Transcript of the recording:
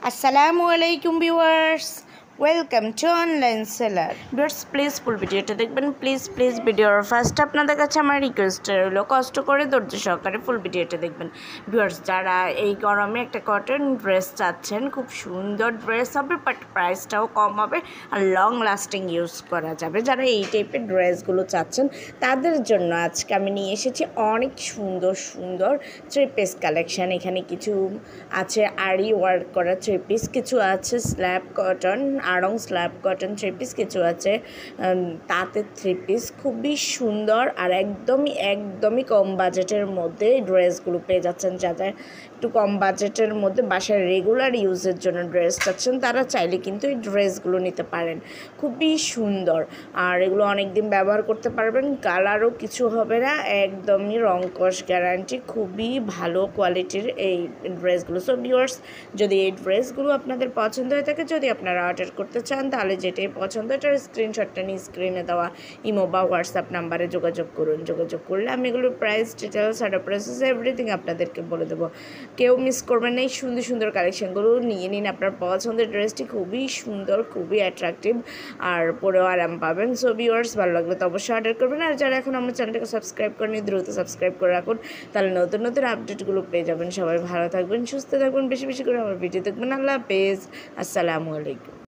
Assalamualaikum viewers. Welcome to online seller. Viewers please ফুল ভিডিওটা দেখবেন, please ভিডিওর ফার্স্ট আপনাদের কাছে আমার রিকোয়েস্ট রইল কষ্ট করে ধৈর্য সহকারে ফুল ভিডিওটা দেখবেন। ভিউয়ার্স যারা এই গরমে একটা কটন ড্রেস চাচ্ছেন, খুব সুন্দর ড্রেস হবে বাট প্রাইসটাও কম হবে আর লং লাস্টিং ইউজ করা যাবে, যারা এই টাইপের ড্রেসগুলো চাচ্ছেন তাদের জন্য আজকে আমি নিয়ে এসেছি অনেক সুন্দর সুন্দর থ্রি পিস কালেকশান। এখানে কিছু আছে আরি ওয়ার্ক করা থ্রি পিস, কিছু আছে স্ল্যাব কটন আড়ং স্ল্যাব কটন থ্রি পিস, কিছু আছে তাঁতের থ্রি পিস। খুবই সুন্দর আর একদমই কম বাজেটের মধ্যে ড্রেসগুলো পেয়ে যাচ্ছেন। যাদের একটু কম বাজেটের মধ্যে বাসায় রেগুলার ইউজের জন্য ড্রেস চাচ্ছেন তারা চাইলে কিন্তু এই ড্রেসগুলো নিতে পারেন। খুবই সুন্দর আর এগুলো অনেক দিন ব্যবহার করতে পারবেন, কালারও কিছু হবে না, একদমই রং কস গ্যারান্টি। খুবই ভালো কোয়ালিটির এই ড্রেসগুলো। সো ভিউয়ার্স যদি এই ড্রেসগুলো আপনাদের পছন্দ হয়ে থাকে, যদি আপনারা অর্ডার করতে চান তাহলে যেটাই পছন্দ এটার স্ক্রিনশটটা নিয়ে স্ক্রিনে দেওয়া ইমো বা হোয়াটসঅ্যাপ নাম্বারে যোগাযোগ করুন। যোগাযোগ করলে আমি এগুলোর প্রাইস ডিটেলস আর প্রাইসেস এভরিথিং আপনাদেরকে বলে দেবো। কেউ মিস করবেন না, এই সুন্দর সুন্দর কালেকশানগুলো নিয়ে নিন। আপনার পছন্দের ড্রেসটি খুবই সুন্দর, খুবই অ্যাট্রাকটিভ আর পরেও আরাম পাবেন। সো ভিউয়ার্স ভালো লাগলে তো অবশ্যই অর্ডার করবেন। আর যারা এখন আমার চ্যানেলটাকে সাবস্ক্রাইব করেনি দ্রুত সাবস্ক্রাইব করে রাখুন, তাহলে নতুন নতুন আপডেটগুলো পেয়ে যাবেন। সবাই ভালো থাকবেন, সুস্থ থাকবেন, বেশি বেশি করে আমার ভিডিও দেখবেন। আল্লাহ হাফেজ, আসসালামু আলাইকুম।